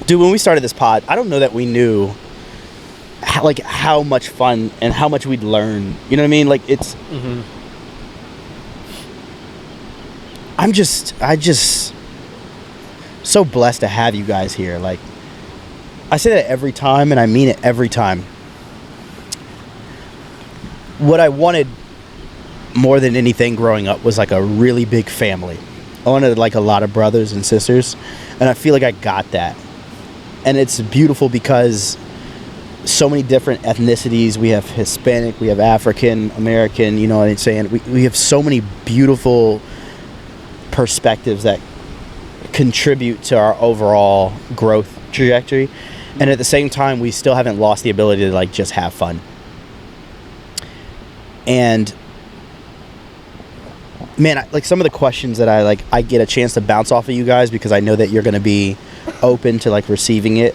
Dude, when we started this pod, I don't know that we knew how much fun and how much we'd learn. You know what I mean? Like, it's... Mm-hmm. I just so blessed to have you guys here. Like, I say that every time, and I mean it every time. What I wanted more than anything growing up was like a really big family. I wanted like a lot of brothers and sisters, and I feel like I got that. And it's beautiful because so many different ethnicities. We have Hispanic, we have African American, you know what I'm saying? We have so many beautiful perspectives that contribute to our overall growth trajectory. And at the same time, we still haven't lost the ability to like just have fun. And man, like some of the questions that I get a chance to bounce off of you guys because I know that you're going to be open to like receiving it.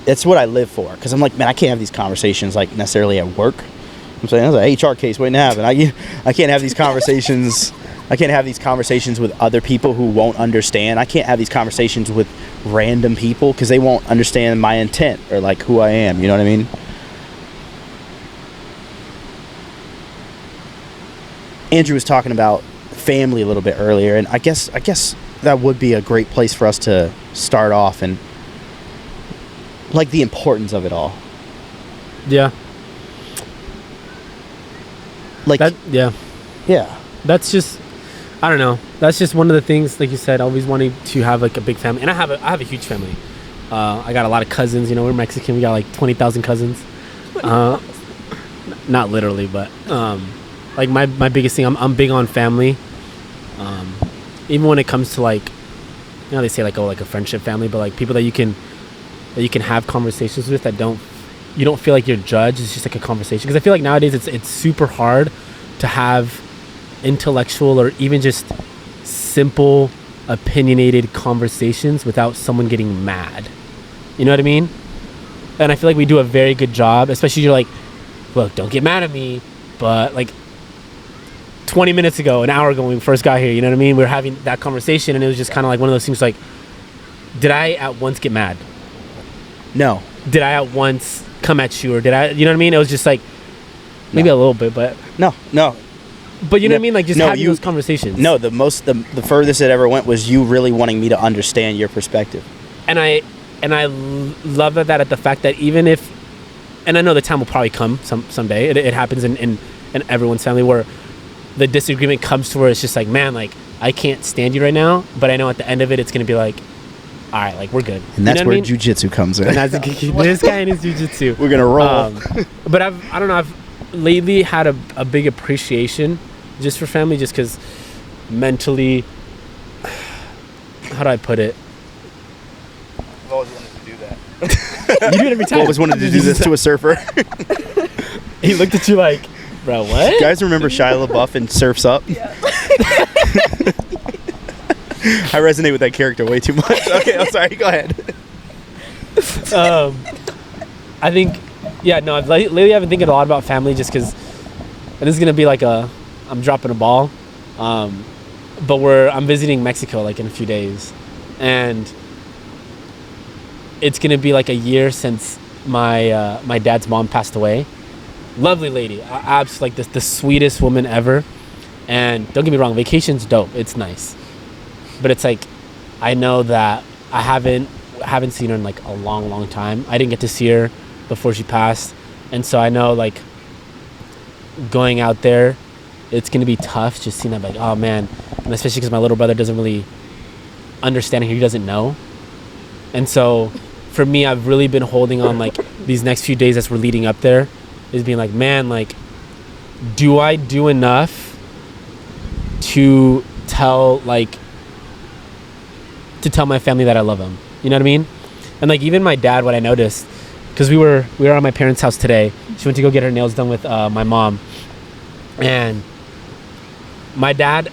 It's what I live for, because I'm like, man, I can't have these conversations like necessarily at work. I'm saying that's an HR case waiting to happen. I can't have these conversations. I can't have these conversations with other people who won't understand. I can't have these conversations with random people because they won't understand my intent or like who I am. You know what I mean? Andrew was talking about family a little bit earlier, and I guess that would be a great place for us to start off and like the importance of it all. Yeah. Like that. Yeah. Yeah. That's just, I don't know. That's just one of the things, like you said, always wanting to have like a big family. And I have a huge family. I got a lot of cousins. You know, we're Mexican. We got like 20,000 cousins. Not literally, but like my biggest thing, I'm big on family. Even when it comes to like, you know, they say like, oh, like a friendship family, but like people that you can have conversations with that you don't feel like you're judged. It's just like a conversation. Because I feel like nowadays it's super hard to have intellectual or even just simple opinionated conversations without someone getting mad. You know what I mean? And I feel like we do a very good job, especially you're like, look, don't get mad at me, but like 20 minutes ago, an hour ago when we first got here, you know what I mean? We were having that conversation, and it was just kind of like one of those things like, did I at once get mad? No. Did I at once come at you, or did I, you know what I mean? It was just like, maybe a little bit, but... No. But you know what I mean? Like just having those conversations. No, the furthest it ever went was you really wanting me to understand your perspective. And I love that at the fact that even if, and I know the time will probably come someday, it happens in everyone's family where the disagreement comes to where it's just like, man, like I can't stand you right now, but I know at the end of it it's gonna be like, all right, like we're good. And that's where jujitsu comes in. And that's this guy and his jujitsu. We're gonna roll. But I've lately had a big appreciation just for family, just because mentally, how do I put it? I've always wanted to do that. You do it every time. I always wanted to do this to a surfer. He looked at you like, bro, what? You guys remember Shia LaBeouf in Surf's Up? Yeah. I resonate with that character way too much. Okay, I'm sorry. Go ahead. I think, lately I've been thinking a lot about family just because, and this is going to be like I'm dropping a ball, but I'm visiting Mexico like in a few days, and it's going to be like a year since my dad's mom passed away. Lovely lady, absolutely like the sweetest woman ever. And don't get me wrong, vacation's dope, it's nice, but it's like I know that I haven't seen her in like a long time. I didn't get to see her before she passed, and so I know like going out there, it's gonna be tough just seeing that, like, oh man. And especially because my little brother doesn't really understand, he doesn't know. And so for me, I've really been holding on like these next few days as we're leading up there, is being like, man, like, do I do enough to tell my family that I love them? You know what I mean? And like even my dad, what I noticed, because we were at my parents' house today. She went to go get her nails done with my mom, and my dad,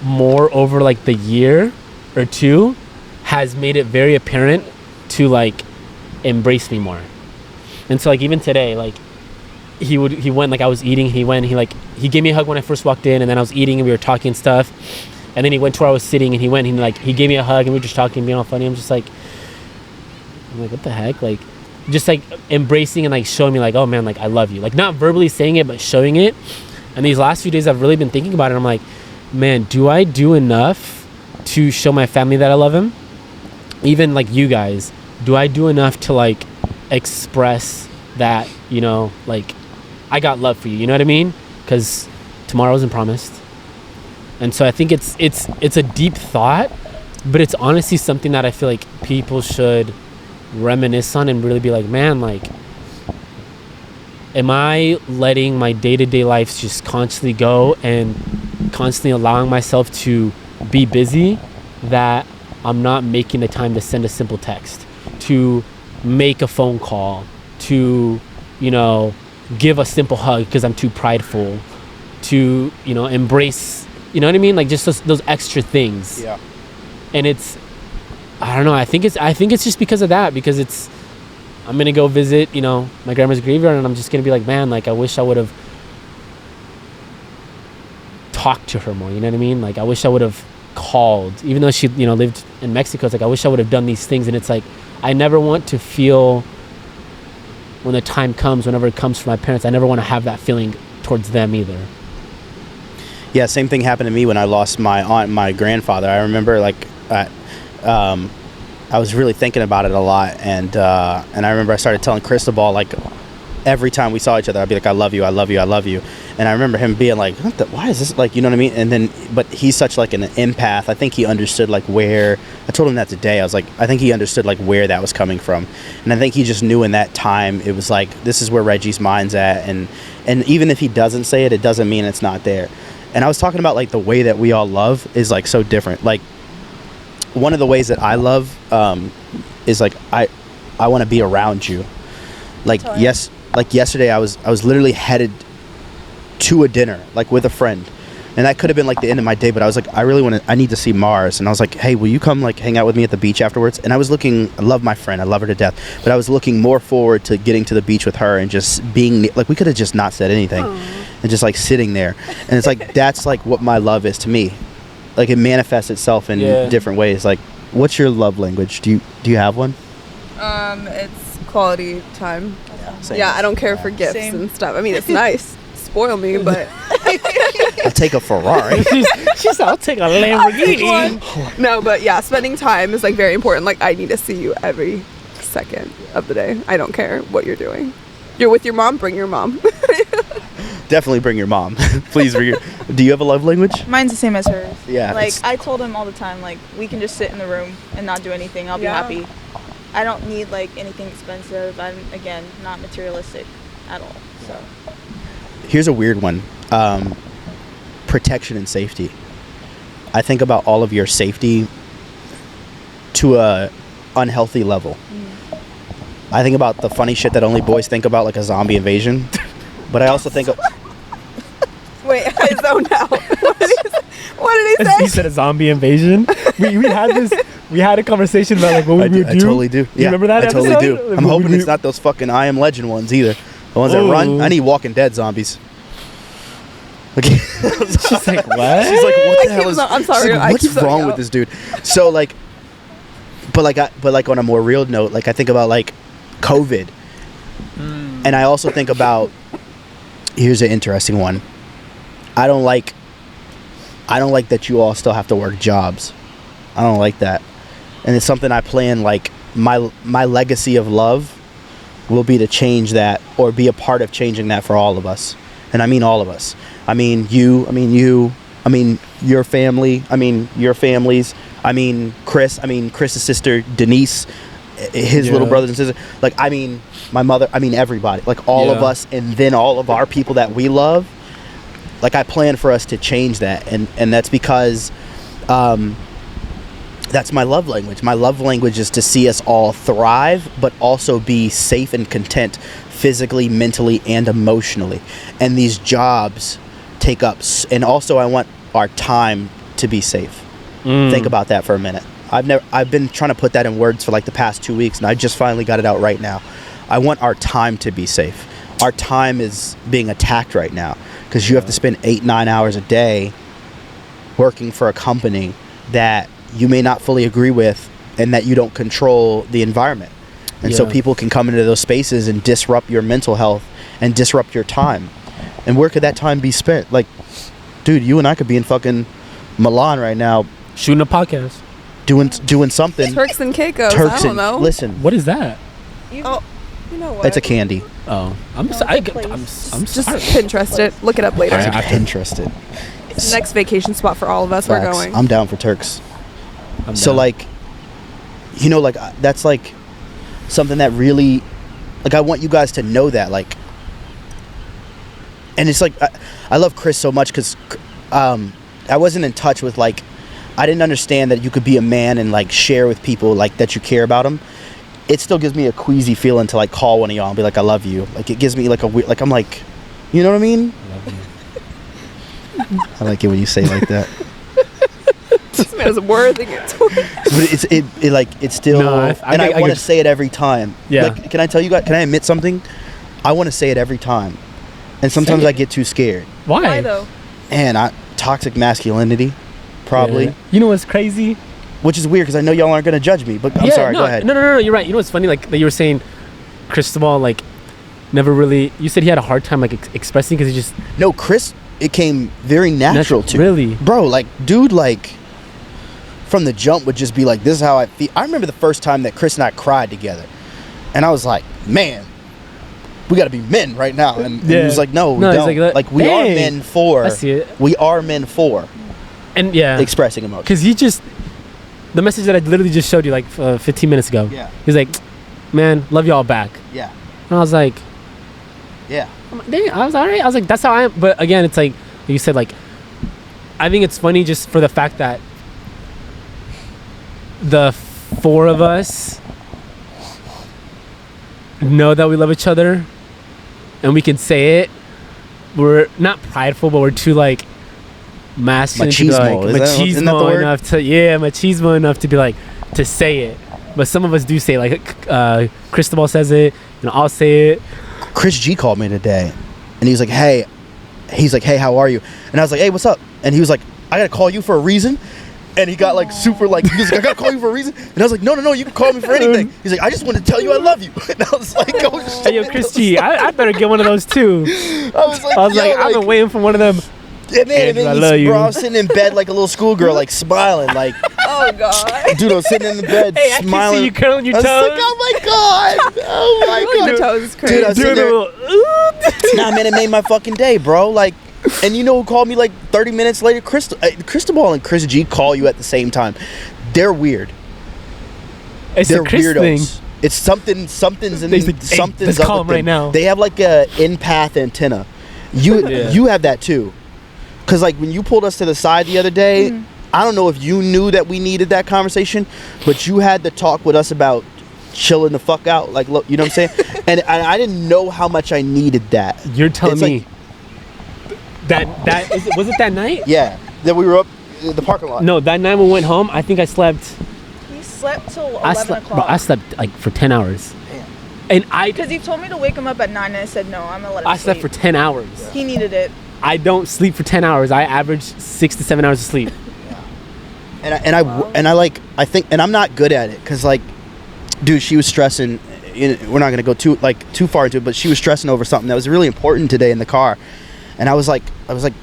more over like the year or two, has made it very apparent to like embrace me more. And so like even today, like he went, like I was eating, he gave me a hug when I first walked in, and then I was eating and we were talking and stuff, and then he went to where I was sitting and he gave me a hug and we were just talking, being all funny. I'm just like, I'm like, what the heck? Like, just like embracing and like showing me like, oh man, like I love you. Like not verbally saying it, but showing it. And these last few days I've really been thinking about it. I'm like, man, do I do enough to show my family that I love him? Even like you guys, do I do enough to like express that, you know, like I got love for you, you know what I mean? Because tomorrow isn't promised. And so I think it's a deep thought, but it's honestly something that I feel like people should reminisce on and really be like, man, like, am I letting my day-to-day life just constantly go and constantly allowing myself to be busy that I'm not making the time to send a simple text, to make a phone call, to, you know, give a simple hug because I'm too prideful, to, you know, embrace, you know what I mean? Like just those extra things. Yeah. And it's, I don't know, I think it's just because of that, because it's, I'm going to go visit, you know, my grandma's graveyard, and I'm just going to be like, man, like I wish I would have talked to her more, you know what I mean? Like I wish I would have called, even though she, you know, lived in Mexico. It's like I wish I would have done these things. And it's like I never want to feel, when the time comes, whenever it comes for my parents, I never want to have that feeling towards them either. Yeah, same thing happened to me when I lost my aunt and my grandfather. I remember like I was really thinking about it a lot, and I remember I started telling Cristobal, like, every time we saw each other, I'd be like, I love you, I love you, I love you. And I remember him being like, why is this, like, you know what I mean? And then, but he's such like an empath. I think he understood like where, I told him that today. I was like, I think he understood like where that was coming from. And I think he just knew in that time, it was like, this is where Reggie's mind's at. And even if he doesn't say it, it doesn't mean it's not there. And I was talking about like the way that we all love is like so different. Like one of the ways that I love is like, I want to be around you. Like, yes. Like yesterday, I was literally headed to a dinner, like with a friend, and that could have been like the end of my day. But I was like, I need to see Mars, and I was like, hey, will you come like hang out with me at the beach afterwards? And I love my friend, I love her to death, but I was looking more forward to getting to the beach with her and just being like, we could have just not said anything. Aww. And just like sitting there, and it's like that's like what my love is to me. Like it manifests itself in different ways. Like, what's your love language? Do you have one? It's quality time. Same. Yeah, I don't care for gifts and stuff. I mean, it's nice. Spoil me, but I'll take a Ferrari. She said, I'll take a Lamborghini. No, but yeah, spending time is like very important. Like I need to see you every second of the day. I don't care what you're doing. You're with your mom, bring your mom. Definitely bring your mom. Please bring your. Do you have a love language? Mine's the same as hers. Yeah. Like I told him all the time, like we can just sit in the room and not do anything. I'll be happy. I don't need like anything expensive. I'm again not materialistic at all. So here's a weird one. Protection and safety. I think about all of your safety to a unhealthy level. I think about the funny shit that only boys think about, like a zombie invasion. But I also think of Wait, I zoned out. What did he say? He said a zombie invasion. We had a conversation about like what we would do. I totally do. You remember that episode? I totally do. I'm hoping it's not those fucking I Am Legend ones either. The ones that run. I need Walking Dead zombies. Okay. She's like, what? She's like, what the hell is? I'm sorry. Like, what's wrong with this dude? So like, but like on a more real note, like I think about like COVID, and I also think about. Here's an interesting one. I don't like that you all still have to work jobs. I don't like that. And it's something I plan, like my legacy of love will be to change that or be a part of changing that for all of us. And I mean all of us. I mean you, I mean your family, I mean your families, I mean Chris's sister Denise, his little brothers and sisters, like I mean my mother, I mean everybody, like all of us, and then all of our people that we love. Like I plan for us to change that, and that's because that's my love language. My love language is to see us all thrive, but also be safe and content physically, mentally, and emotionally. And these jobs take up, and also I want our time to be safe. Think about that for a minute. I've been trying to put that in words for like the past 2 weeks, and I just finally got it out right now. I want our time to be safe. Our time is being attacked right now because you have to spend 8-9 hours a day working for a company that you may not fully agree with and that you don't control the environment. And so Yeah. people can come into those spaces and disrupt your mental health and disrupt your time. And where could that time be spent? Like, dude, you and I could be in fucking Milan right now Shooting a podcast. doing something. Turks and Caicos. I Turks don't and know. listen, What is that? Oh, you know what? it's a candy. Oh, I'm No, sorry. it's a place. I'm Just sorry. Pinterest it. Look it up later. Alright, I'm interested. It's the next vacation spot for all of us. We're Facts. going. I'm down for Turks. I'm So down. like, you know, like that's like something that really, like, I want you guys to know that, like, and it's like I love Chris so much because I wasn't in touch with, like, I didn't understand that you could be a man and like share with people like that you care about them. It still gives me a queasy feeling to like call one of y'all and be like, I love you. Like, it gives me like a weird, like, I'm like, you know what I mean? I like it when you say it like that. This man is worthing it. But it like it's still, No, I and I get- I want to get- say it every time. Yeah. Like, can I tell you guys? Can I admit something? I want to say it every time, and sometimes Say it. I get too scared. Why? Why though? And toxic masculinity, probably, Yeah. You know what's crazy? which is weird because I know y'all aren't gonna judge me. But I'm Yeah, sorry. No, Go ahead. No. You're right. You know what's funny? Like that you were saying, Cristobal like never really. You said he had a hard time like expressing because he just No, Chris, it came very natural to Really? bro. Like, dude, like from the jump would just be like, this is how I feel. I remember the first time that Chris and I cried together, and I was like, man, we got to be men right now. And he Yeah. was like, no, we No, he's don't. like, Like, we are dang. men for. I see it. We are men for and yeah, expressing emotion. because he just the message that I literally just showed you like 15 minutes ago. Yeah. He's like, man, love y'all back. Yeah. And I was like, Yeah. dang, I was all right. I was like, that's how I am. But again, it's like you said, like, I think it's funny just for the fact that the four of us know that we love each other and we can say it. We're not prideful, but we're too like masculine to be like Machismo. Isn't that the machismo word? enough to machismo enough to be like to say it. But some of us do say like Cristobal says it, and I'll say it. Chris G called me today, and he was like, hey, how are you? And I was like, hey, what's up? And he was like, I gotta call you for a reason. And he got like super like, he was like, I gotta call you for a reason. And I was like, no, you can call me for anything. He's like, I just want to tell you I love you. And I was like, oh shit. Hey, yo, Chris G, I better get one of those too. I was like, I've been waiting for one of them. And then, I love you. bro, I was sitting in bed like a little schoolgirl, like smiling, like, Oh God. dude, I was sitting in the bed Hey, I can smiling. see you curling your I was toes. like, oh my god, oh my Curling the god. toes is crazy. Dude, I was Doing sitting a there. little, Nah, man, it made my fucking day, bro. Like, and you know who called me like 30 minutes later? Cristobal and Chris G call you at the same time. They're weird. It's They're a Chris weirdos. thing. It's something's in He's like, hey, something's let's up call with him right them. now. They have like a empath antenna. Yeah. You have that too. Cause like when you pulled us to the side the other day, I don't know if you knew that we needed that conversation, but you had to talk with us about chilling the fuck out. Like, look, you know what I'm saying? and I didn't know how much I needed that. You're telling It's me like- that was it that night? Yeah, that we were up in the parking lot. No, that night we went home. I think I slept. He slept till 11 I slept. Bro, o'clock. I slept like for 10 hours. Damn. And I Because he told me to wake him up at 9 and I said no, I'm gonna let him I slept for sleep. 10 hours. He needed it. I don't sleep for 10 hours. I average 6 to 7 hours of sleep. And I think, and I'm not good at it, cause like, dude, she was stressing. We're not gonna go too far into it, but she was stressing over something that was really important today in the car, and I was like,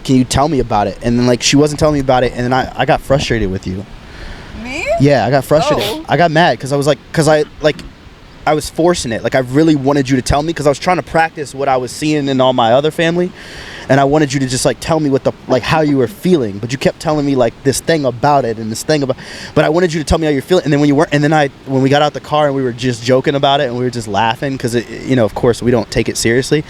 can you tell me about it? And then like she wasn't telling me about it, and then I got frustrated with you. Me? Yeah, I got frustrated. Oh. I got mad because I was like, I was forcing it. Like I really wanted you to tell me because I was trying to practice what I was seeing in all my other family, and I wanted you to just like tell me what how you were feeling. But you kept telling me like this thing about it and this thing about. But I wanted you to tell me how you're feeling. And then when you weren't, and then when we got out the car and we were just joking about it and we were just laughing because of course we don't take it seriously.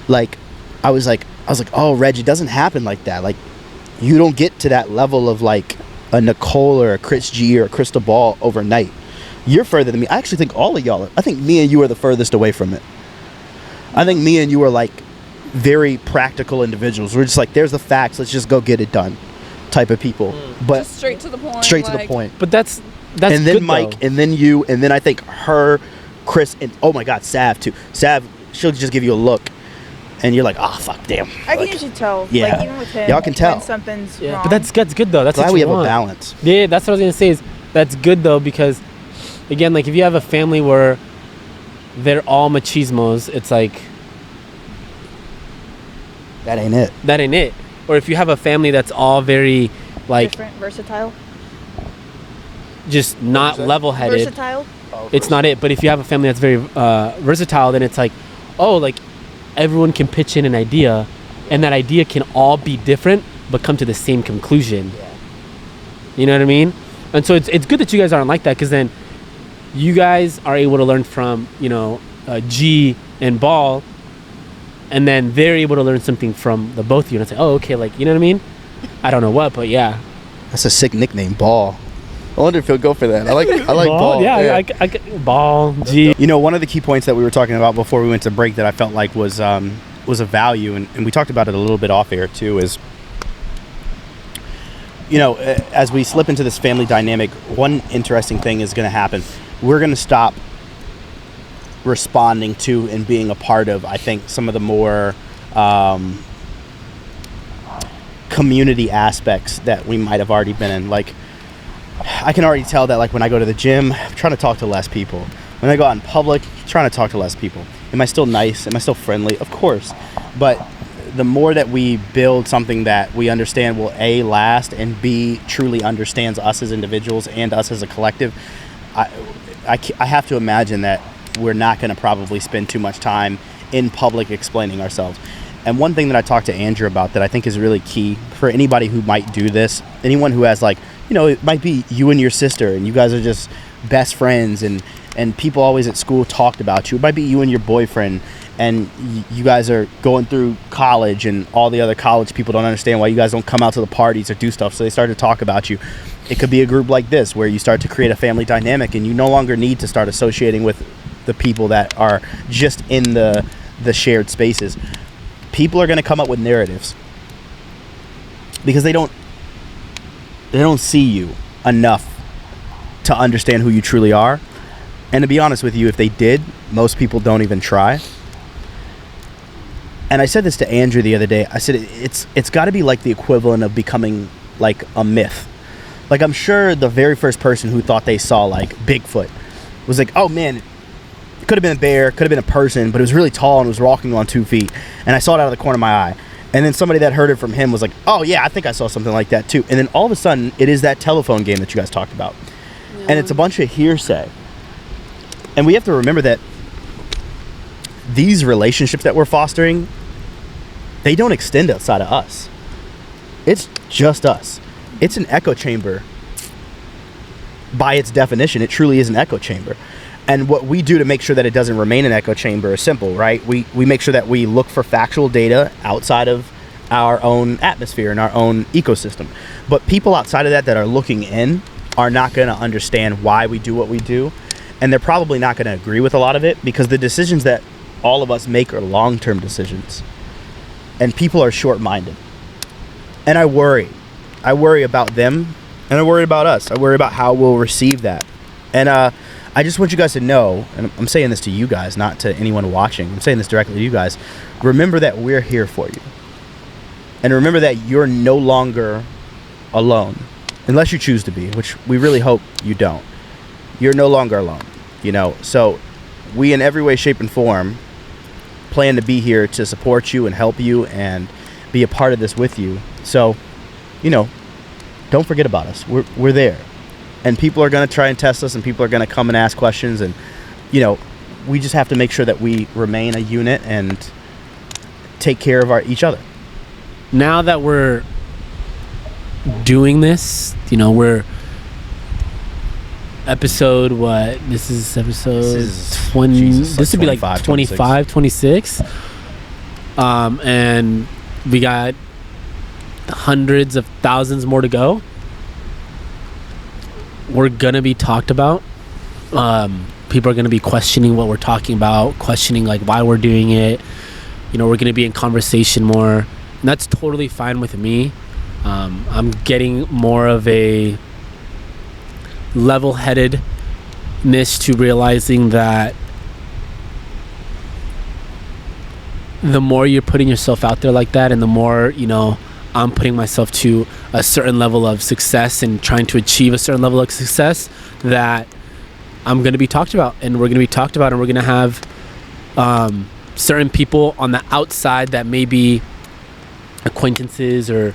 Like I was like, oh Reg, it doesn't happen like that. Like you don't get to that level of like a Nicole or a Chris G or a Cristobal overnight. You're further than me. I actually think all of y'all I think me and you are the furthest away from it. I think me and you are like very practical individuals. We're just like, there's the facts, let's just go get it done type of people. But Just straight to the point. straight to the like- point. But that's And then good, Mike, though. and then you, and then I think her, Chris, and oh my God, Sav too. Sav, she'll just give you a look and you're like, oh fuck, damn. I can Like, usually tell. Yeah. Like even with him. Y'all can tell. When something's Yeah, wrong. but that's good though. That's glad what we you have want. a balance. Yeah, that's what I was gonna say. Is that's good though because, again, like if you have a family where they're all machismos, it's like That ain't it. that ain't it. Or if you have a family that's all very like Different, versatile. just not level-headed, Versatile. it's not it. But if you have a family that's very versatile, then it's like, oh, like everyone can pitch in an idea, and that idea can all be different but come to the same conclusion. You know what I mean? And so it's good that you guys aren't like that, because then you guys are able to learn from, you know, G and Ball, and then they're able to learn something from the both of you, and it's like, oh, okay, like, you know what I mean? I don't know what, but yeah. That's a sick nickname, Ball. I wonder if he'll go for that. I like Ball. Yeah, I Ball, G. You know, one of the key points that we were talking about before we went to break that I felt like was a value, and we talked about it a little bit off air too, is, you know, as we slip into this family dynamic, one interesting thing is going to happen. We're going to stop responding to and being a part of, I think, some of the more community aspects that we might have already been in. Like, I can already tell that, like, when I go to the gym, I'm trying to talk to less people. When I go out in public, I'm trying to talk to less people. Am I still nice? Am I still friendly? Of course. But the more that we build something that we understand will A, last, and B, truly understands us as individuals and us as a collective, I have to imagine that we're not going to probably spend too much time in public explaining ourselves. And one thing that I talked to Andrew about that I think is really key for anybody who might do this, anyone who has, like, you know, it might be you and your sister and you guys are just best friends, and people always at school talked about you. It might be you and your boyfriend, and you guys are going through college, and all the other college people don't understand why you guys don't come out to the parties or do stuff, so they start to talk about you. It could be a group like this where you start to create a family dynamic, and you no longer need to start associating with the people that are just in the shared spaces. People are going to come up with narratives because they don't see you enough to understand who you truly are. And to be honest with you, if they did, most people don't even try. And I said this to Andrew the other day. I said it's got to be like the equivalent of becoming like a myth. Like, I'm sure the very first person who thought they saw like Bigfoot was like, oh man, it could have been a bear, could have been a person, but it was really tall and was walking on 2 feet, and I saw it out of the corner of my eye. And then somebody that heard it from him was like, oh yeah, I think I saw something like that too. And then all of a sudden, it is that telephone game that you guys talked about. Yeah. And it's a bunch of hearsay. And we have to remember that these relationships that we're fostering, they don't extend outside of us. It's just us. It's an echo chamber. By its definition, it truly is an echo chamber. And what we do to make sure that it doesn't remain an echo chamber is simple, right? We make sure that we look for factual data outside of our own atmosphere and our own ecosystem. But people outside of that are looking in are not going to understand why we do what we do. And they're probably not going to agree with a lot of it, because the decisions that all of us make are long-term decisions. And people are short-minded. And I worry. I worry about them, and I worry about us. I worry about how we'll receive that. And I just want you guys to know, and I'm saying this to you guys, not to anyone watching. I'm saying this directly to you guys. Remember that we're here for you. And remember that you're no longer alone, unless you choose to be, which we really hope you don't. You're no longer alone, you know. So we, in every way, shape, and form, plan to be here to support you and help you and be a part of this with you. So, you know, don't forget about us. We're there. And people are going to try and test us, and people are going to come and ask questions. And, you know, we just have to make sure that we remain a unit and take care of each other. Now that we're doing this, you know, we're episode, what? This is episode 20. Jesus, this would be like 25, 26. And we got hundreds of thousands more to go. We're going to be talked about. People are going to be questioning what we're talking about, questioning like why we're doing it. You know, we're going to be in conversation more. And that's totally fine with me. I'm getting more of a level-headedness to realizing that the more you're putting yourself out there like that, and the more, you know, I'm putting myself to a certain level of success and trying to achieve a certain level of success, that I'm going to be talked about, and we're going to be talked about, and we're going to have certain people on the outside that may be acquaintances or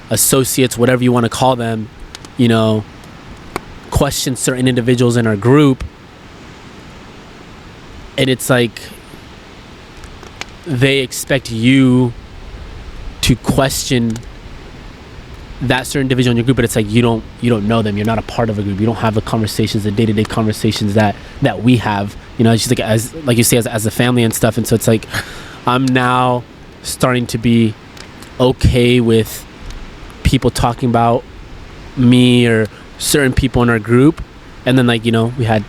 associates, whatever you want to call them, you know, question certain individuals in our group. And it's like they expect you to question that certain individual in your group, but it's like you don't know them. You're not a part of a group. You don't have the conversations, the day-to-day conversations that we have. You know, it's just like you say, as a family and stuff. And so it's like I'm now starting to be okay with people talking about me or certain people in our group, and then like, you know, we had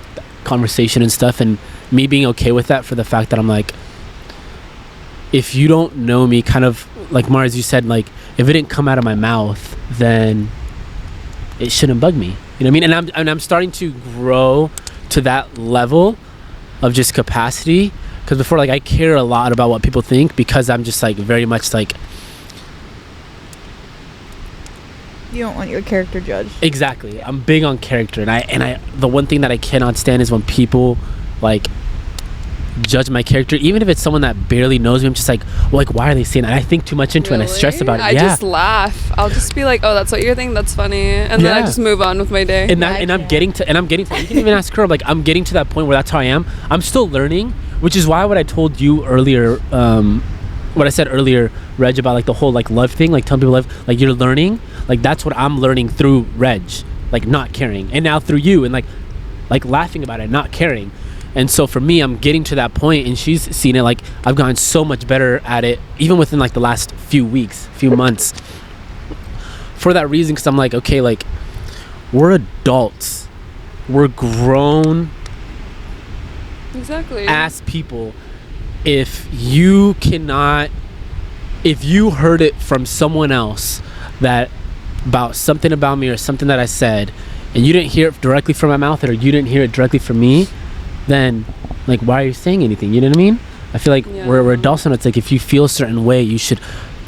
conversation and stuff, and me being okay with that for the fact that I'm like, if you don't know me, kind of like Mars, you said, like if it didn't come out of my mouth, then it shouldn't bug me. You know what I mean? And I'm starting to grow to that level of just capacity, because before, like, I care a lot about what people think, because I'm just like very much like, You don't want your character judged. exactly, I'm big on character, and I the one thing that I cannot stand is when people like judge my character, even if it's someone that barely knows me. I'm just like, well, like, why are they saying that? I think too much into it, and I stress about it. I just laugh. I'll just be like, oh, that's what you're thinking, that's funny, and then I just move on with my day. And I'm getting to you can even ask her, like, I'm getting to that point where that's how I am. I'm still learning, which is why what I told you earlier, what I said earlier, Reg, about like the whole like love thing, like telling people love, like you're learning, like that's what I'm learning through Reg, like not caring, and now through you, and like laughing about it, not caring. And so for me, I'm getting to that point, and she's seen it. Like, I've gotten so much better at it, even within like the last few weeks, few months, for that reason, because I'm like, okay, like, we're adults, we're grown ass people. If you heard it from someone else that about something about me or something that I said, and you didn't hear it directly from my mouth, or you didn't hear it directly from me, then like, why are you saying anything? You know what I mean? I feel like we're adults, and it's like, if you feel a certain way, you should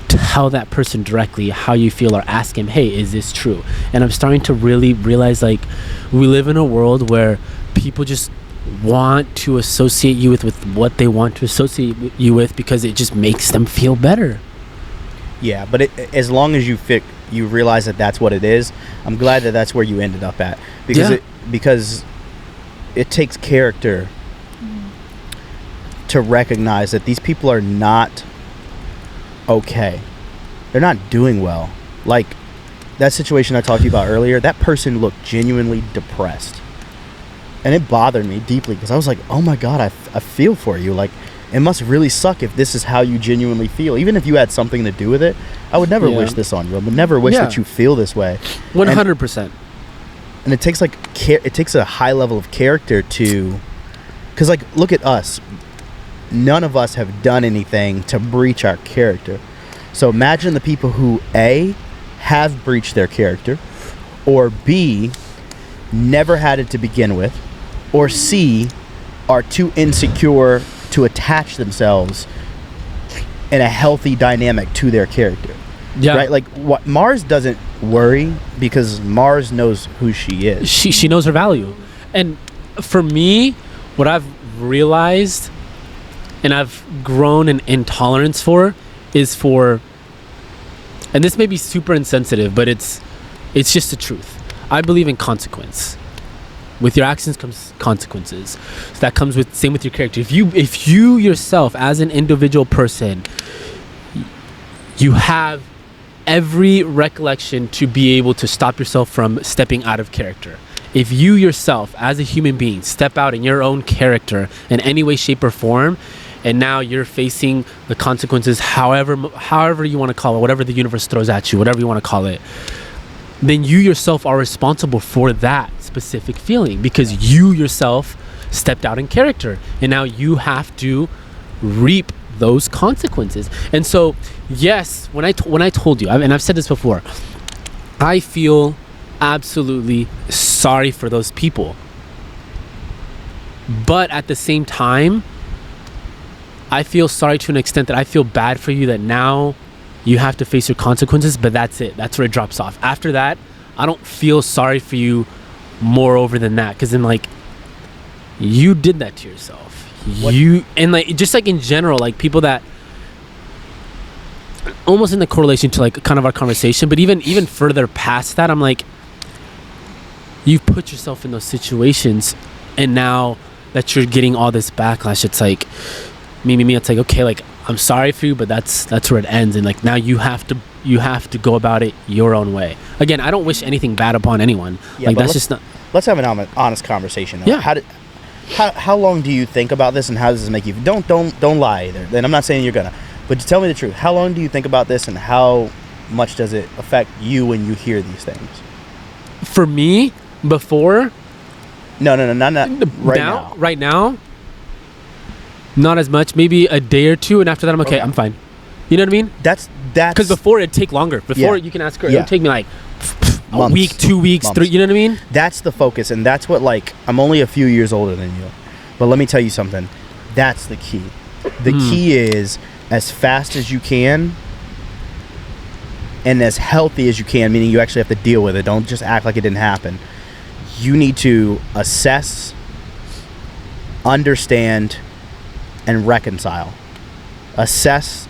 tell that person directly how you feel, or ask him, hey, is this true? And I'm starting to really realize, like, we live in a world where people just want to associate you with what they want to associate you with, because it just makes them feel better. Yeah, but as long as you realize that that's what it is, I'm glad that that's where you ended up at, because it takes character to recognize that these people are not okay. They're not doing well. Like that situation I talked to you about earlier, that person looked genuinely depressed, and it bothered me deeply, because I was like, oh my God, I feel for you. Like, it must really suck if this is how you genuinely feel. Even if you had something to do with it, I would never wish this on you. I would never wish that you feel this way. 100%. And it takes it takes a high level of character to, because like, look at us. None of us have done anything to breach our character. So imagine the people who A, have breached their character, or B, never had it to begin with, or C, are too insecure to attach themselves in a healthy dynamic to their character. Yeah. Right? Like, what Mars doesn't worry, because Mars knows who she is. She knows her value. And for me, what I've realized and I've grown in intolerance for is for, and this may be super insensitive, but it's just the truth. I believe in consequence. With your actions comes consequences. So that comes with, same with your character. If you yourself, as an individual person, you have every recollection to be able to stop yourself from stepping out of character. If you yourself, as a human being, step out in your own character in any way, shape, or form, and now you're facing the consequences, however you want to call it, whatever the universe throws at you, whatever you want to call it, then you yourself are responsible for that specific feeling, because you yourself stepped out in character, and now you have to reap those consequences. And so, yes, when I told you, and I've said this before, I feel absolutely sorry for those people, but at the same time, I feel sorry to an extent that I feel bad for you, that now you have to face your consequences, but that's it. That's where it drops off. After that, I don't feel sorry for you moreover than that, because then, like, you did that to yourself. And like just like in general, like people that almost in the correlation to like kind of our conversation, but even further past that, I'm like, you've put yourself in those situations, and now that you're getting all this backlash, it's like me, it's like, okay, like I'm sorry for you, but that's where it ends. And like now you have to go about it your own way. Again, I don't wish anything bad upon anyone. Like that's just not. Let's have an honest conversation though. Yeah. How long do you think about this, and how does this make you? Don't lie either. And I'm not saying you're gonna, but tell me the truth. How long do you think about this, and how much does it affect you when you hear these things? For me, before. No, not right now. Right now, not as much. Maybe a day or two, and after that, I'm okay. I'm fine. You know what I mean? That's because before it'd take longer. Before you can ask her, it would take me like a week, 2 weeks, 3. You know what I mean? That's the focus, and that's what, like, I'm only a few years older than you, but let me tell you something. That's the key. The key is as fast as you can and as healthy as you can, meaning you actually have to deal with it. Don't just act like it didn't happen. You need to assess, understand, and reconcile. Assess,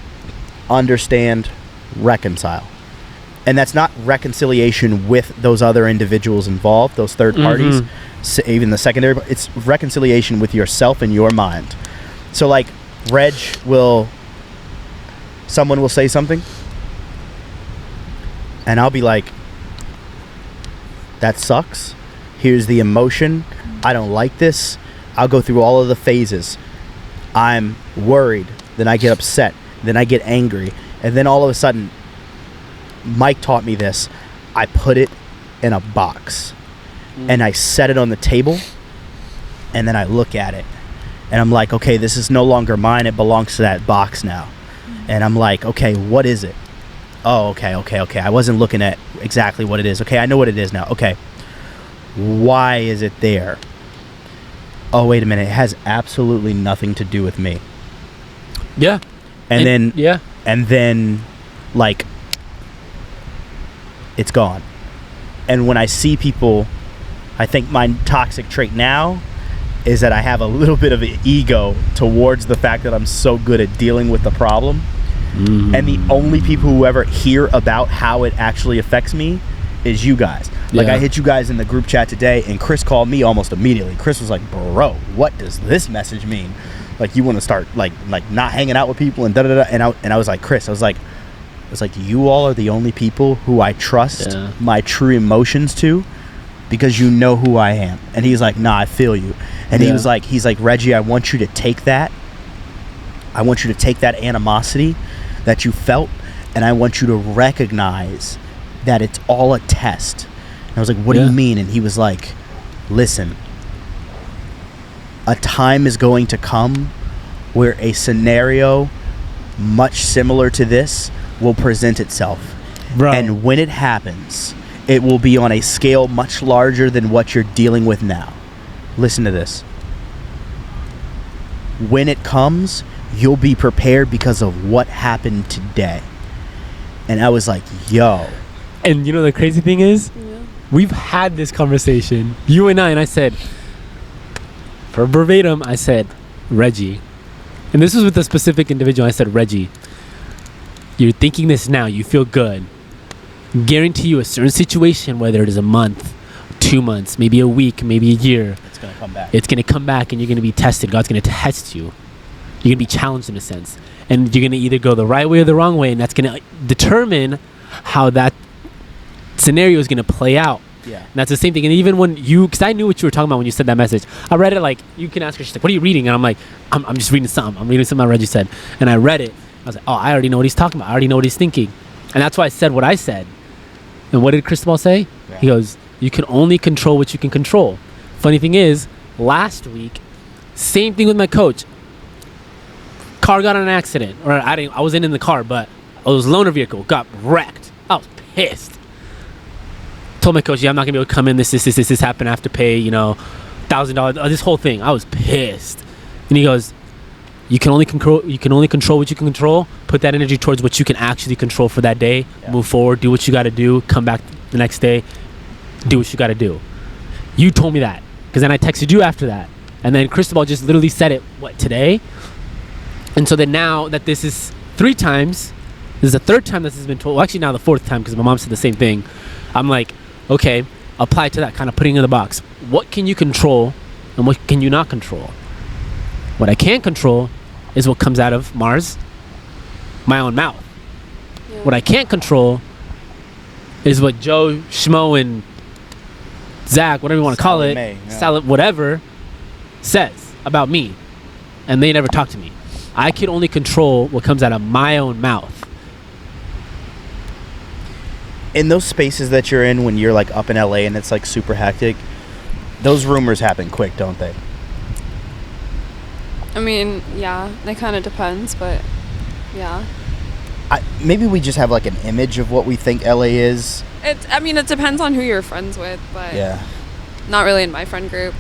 understand, reconcile. And that's not reconciliation with those other individuals involved, those third parties, even the secondary. It's reconciliation with yourself and your mind. So like someone will say something, and I'll be like, that sucks. Here's the emotion. I don't like this. I'll go through all of the phases. I'm worried. Then I get upset. Then I get angry. And then all of a sudden, Mike taught me this. I put it in a box. And I set it on the table. And then I look at it. And I'm like, okay, this is no longer mine. It belongs to that box now. And I'm like, okay, what is it? Oh, okay. I wasn't looking at exactly what it is. Okay, I know what it is now. Okay. Why is it there? Oh, wait a minute. It has absolutely nothing to do with me. Yeah. And then like it's gone. And when I see people, I think my toxic trait now is that I have a little bit of an ego towards the fact that I'm so good at dealing with the problem. And the only people who ever hear about how it actually affects me is you guys. Like I hit you guys in the group chat today, and Chris called me almost immediately. Chris was like, bro, what does this message mean? Like, you want to start like not hanging out with people and da-da-da. And I was like, Chris, I was like, you all are the only people who I trust my true emotions to, because you know who I am. And he's like, nah, I feel you. And he's like, Reggie, I want you to take that. I want you to take that animosity that you felt, and I want you to recognize that it's all a test. And I was like, what do you mean? And he was like, listen, a time is going to come where a scenario much similar to this will present itself. Bro. And when it happens, it will be on a scale much larger than what you're dealing with now. Listen to this. When it comes, you'll be prepared because of what happened today. And I was like, yo. And you know the crazy thing is, we've had this conversation, you and I said, for verbatim, I said, Reggie. And this was with a specific individual. I said, Reggie, you're thinking this now. You feel good. Guarantee you a certain situation, whether it is a month, 2 months, maybe a week, maybe a year. It's going to come back. It's going to come back, and you're going to be tested. God's going to test you. You're going to be challenged in a sense. And you're going to either go the right way or the wrong way. And that's going to determine how that scenario is going to play out. Yeah. And that's the same thing. And even when because I knew what you were talking about when you said that message. I read it, like, you can ask her, she's like, what are you reading? And I'm like, I'm just reading something. I'm reading something Reggie said. And I read it. I was like, oh, I already know what he's talking about. I already know what he's thinking. And that's why I said what I said. And what did Cristobal say? Yeah. He goes, you can only control what you can control. Funny thing is, last week, same thing with my coach. Car got in an accident. Or I wasn't in the car, but it was a loaner vehicle. Got wrecked. I was pissed. Told my coach, I'm not gonna be able to come in. This happened. I have to pay, $1,000. This whole thing. I was pissed. And he goes, you can only control what you can control. Put that energy towards what you can actually control for that day. Yeah. Move forward. Do what you got to do. Come back the next day. Do what you got to do. You told me that, because then I texted you after that, And then Cristobal just literally said it, today? And so then now that this is 3 times, this is the 3rd time this has been told. Well, actually now the 4th time, because my mom said the same thing. I'm like, okay, apply to that, kind of putting in the box. What can you control and what can you not control? What I can control is what comes out of Mars, my own mouth. Yeah. What I can't control is what Joe, Schmo, and Zach, whatever you want to call it, Salad, whatever, says about me. And they never talk to me. I can only control what comes out of my own mouth. In those spaces that you're in when you're like up in LA and it's like super hectic, those rumors happen quick, don't they? I mean, yeah, it kind of depends, but yeah. Maybe we just have like an image of what we think LA is. It depends on who you're friends with, but yeah, not really in my friend group.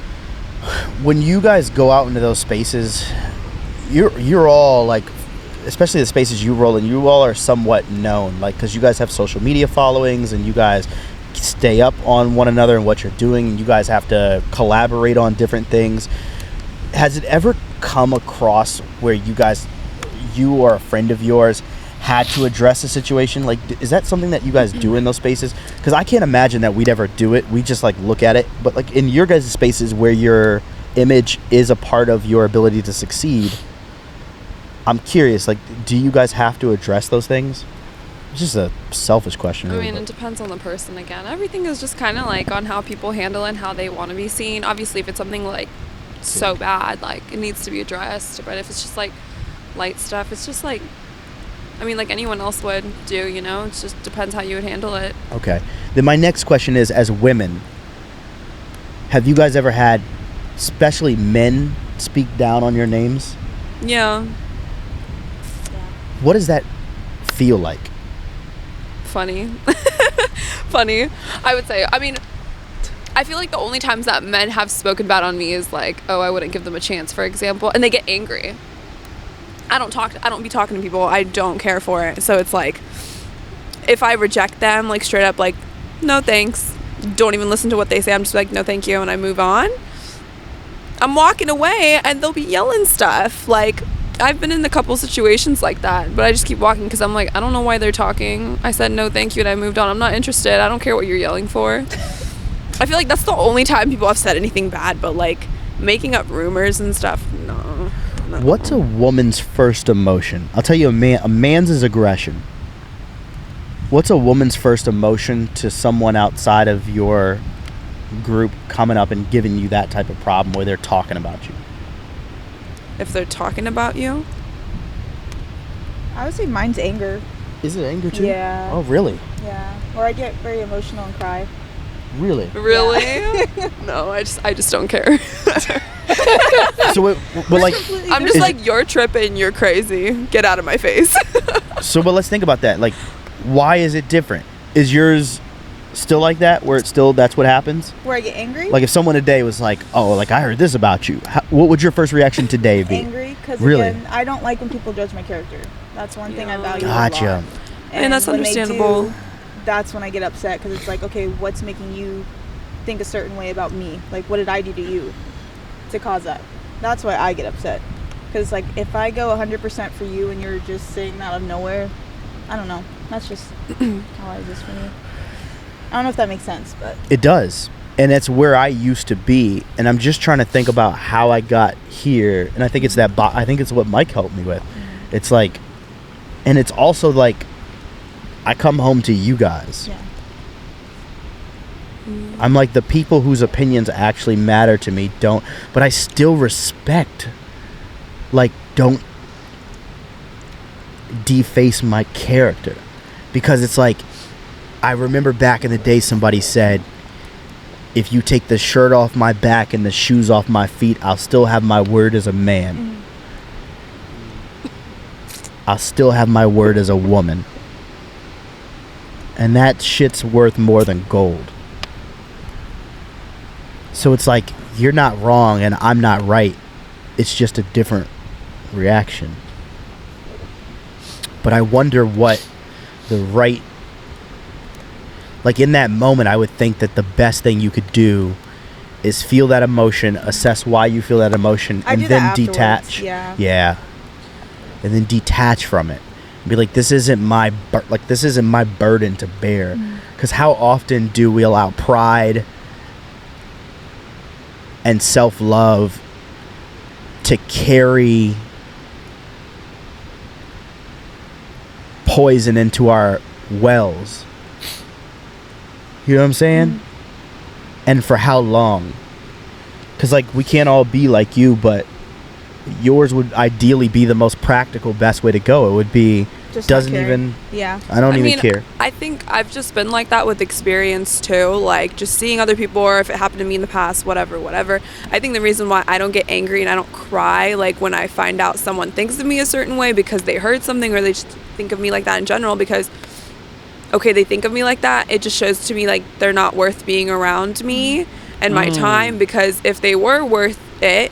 When you guys go out into those spaces, you're all like, especially the spaces you roll in, you all are somewhat known, like, because you guys have social media followings and you guys stay up on one another and what you're doing, and you guys have to collaborate on different things. Has it ever come across where you or a friend of yours had to address a situation? Like, is that something that you guys do in those spaces? Because I can't imagine that we'd ever do it. We just like look at it. But like in your guys' spaces where your image is a part of your ability to succeed, I'm curious, like, do you guys have to address those things? It's just a selfish question. Really, it depends on the person again. Everything is just kind of like on how people handle it and how they want to be seen. Obviously, if it's something like so bad, like it needs to be addressed. But if it's just like light stuff, it's just like, like anyone else would do, it just depends how you would handle it. Okay. Then my next question is, as women, have you guys ever had, especially men, speak down on your names? Yeah. What does that feel like? Funny. Funny, I would say. I feel like the only times that men have spoken bad on me is like, oh, I wouldn't give them a chance, for example, and they get angry. I don't be talking to people. I don't care for it. So it's like, if I reject them, like straight up, like, no thanks, don't even listen to what they say, I'm just like, no thank you, and I move on. I'm walking away and they'll be yelling stuff. Like, I've been in a couple situations like that, but I just keep walking because I'm like, I don't know why they're talking. I said no thank you and I moved on. I'm not interested. I don't care what you're yelling for. I feel like that's the only time people have said anything bad, but like making up rumors and stuff, no. What's a woman's first emotion? I'll tell you, a man's is aggression. What's a woman's first emotion to someone outside of your group coming up and giving you that type of problem where they're talking about you? If they're talking about you? I would say mine's anger. Is it anger too? Yeah. Oh, really? Yeah. Or I get very emotional and cry. Really? Really? Yeah. No, I just don't care. So, like, I'm just like, you're tripping, you're crazy. Get out of my face. So, but let's think about that. Like, why is it different? Is yours still like that, where it's still, that's what happens? Where I get angry? Like, if someone today was like, oh, like, I heard this about you, what would your first reaction today be? Angry, because really? Again, I don't like when people judge my character. That's one thing I value Gotcha. a lot. And that's when understandable. they do, that's when I get upset, because it's like, okay, what's making you think a certain way about me? Like, what did I do to you to cause that? That's why I get upset. Because, like, if I go 100% for you and you're just saying that out of nowhere, I don't know. That's just how it is for me. I don't know if that makes sense, but... It does. And that's where I used to be. And I'm just trying to think about how I got here. And I think it's I think it's what Mike helped me with. Mm-hmm. It's like... And it's also like... I come home to you guys. Yeah. I'm like, the people whose opinions actually matter to me don't... But I still respect... Like, don't deface my character. Because it's like... I remember back in the day somebody said, if you take the shirt off my back and the shoes off my feet, I'll still have my word as a man. Mm-hmm. I'll still have my word as a woman. And that shit's worth more than gold. So it's like, you're not wrong and I'm not right. It's just a different reaction. But I wonder what the right... Like, in that moment, I would think that the best thing you could do is feel that emotion, assess why you feel that emotion, I and do then that afterwards, detach. yeah. And then detach from it. Be like, this isn't my burden to bear. Because how often do we allow pride and self-love to carry poison into our wells? You know what I'm saying? And for how long? Because like, we can't all be like you, but yours would ideally be the most practical, best way to go. It would be Just not doesn't caring. even. Yeah. I don't I even mean, care. I think I've just been like that with experience too, like just seeing other people, or if it happened to me in the past, whatever. I think the reason why I don't get angry and I don't cry like when I find out someone thinks of me a certain way because they heard something, or they just think of me like that in general, because okay, they think of me like that, it just shows to me like they're not worth being around me and my time, because if they were worth it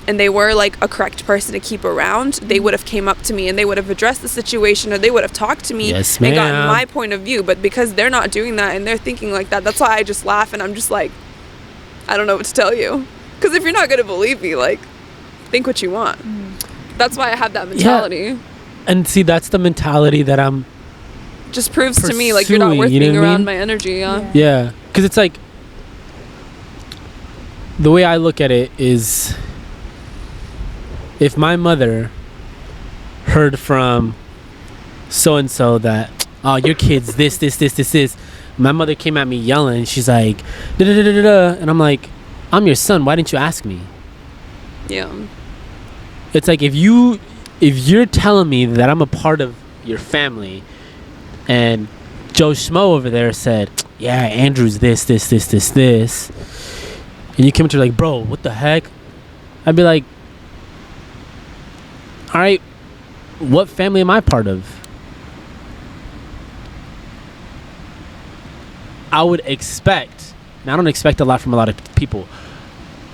and they were like a correct person to keep around, they would have came up to me and they would have addressed the situation, or they would have talked to me Yes, and gotten ma'am. my point of view. But because they're not doing that and they're thinking like that, that's why I just laugh and I'm just like, I don't know what to tell you. Because if you're not going to believe me, like, think what you want. That's why I have that mentality. And see, that's the mentality that I'm. Just proves to me like you're not Pursuing, worth you know being what I around mean? my energy. Yeah, because it's like, the way I look at it is, if my mother heard from so and so that, oh, your kid's this, my mother came at me yelling. She's like, da da da da da, and I'm like, I'm your son. Why didn't you ask me? Yeah. It's like, if you're telling me that I'm a part of your family, and Joe Schmo over there said, yeah, Andrew's this, and you came to like, bro, what the heck? I'd be like, all right, what family am I part of? I would expect, and I don't expect a lot from a lot of people,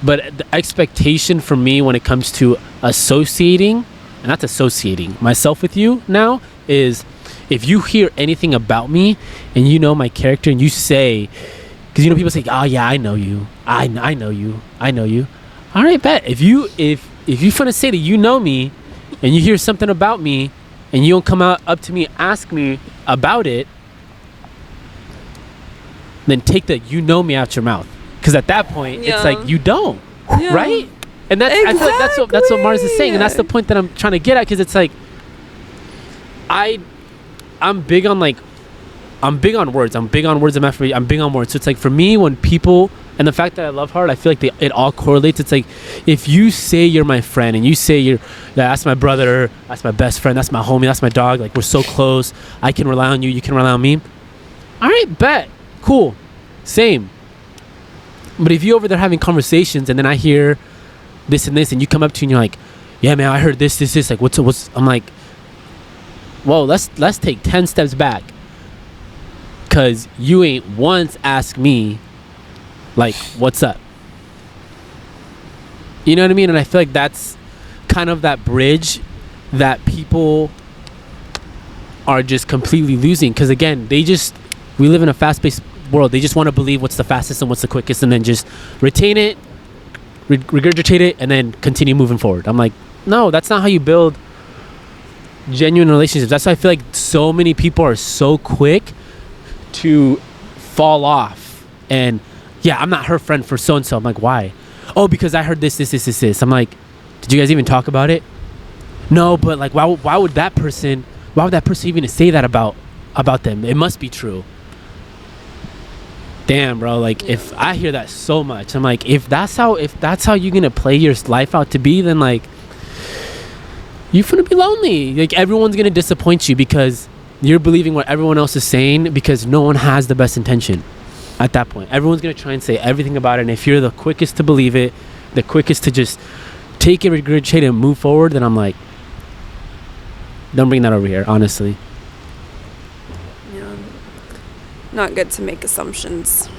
but the expectation for me when it comes to associating, and not associating myself with you now, is if you hear anything about me and you know my character and you say, because you know people say, oh yeah, I know you, I know you. All right, bet. If you finna say that you know me and you hear something about me and you don't come up to me and ask me about it, then take the you know me out your mouth. Because at that point, it's like, you don't, right? And that's, I feel like that's what Mars is saying, and that's the point that I'm trying to get at, because it's like, I'm big on words. I'm big on words of affirmation. I'm big on words. So it's like, for me, when people, and the fact that I love hard, I feel like it all correlates. It's like, if you say you're my friend and you say that's my brother, that's my best friend, that's my homie, that's my dog, like, we're so close, I can rely on you, you can rely on me. All right, bet. Cool. Same. But if you over there having conversations and then I hear this and this and you come up to me and you're like, yeah, man, I heard this, like, what's, I'm like, whoa, let's take 10 steps back. Cause you ain't once asked me, like, what's up? You know what I mean? And I feel like that's kind of that bridge that people are just completely losing. Cause again, we live in a fast-paced world. They just want to believe what's the fastest and what's the quickest, and then just retain it, regurgitate it, and then continue moving forward. I'm like, no, that's not how you build genuine relationships. That's why I feel like so many people are so quick to fall off. And yeah, I'm not her friend for so and so. I'm like, why? Oh, because I heard this. I'm like, did you guys even talk about it? No, but like, why would that person even say that about them? It must be true. Damn, bro, like, if I hear that so much, I'm like, if that's how you're gonna play your life out to be, then like, you're gonna be lonely. Like, everyone's gonna disappoint you because you're believing what everyone else is saying, because no one has the best intention at that point. Everyone's gonna try and say everything about it, and if you're the quickest to believe it, the quickest to just take it, regurgitate it, and move forward, then I'm like, don't bring that over here, honestly. Yeah. Not good to make assumptions.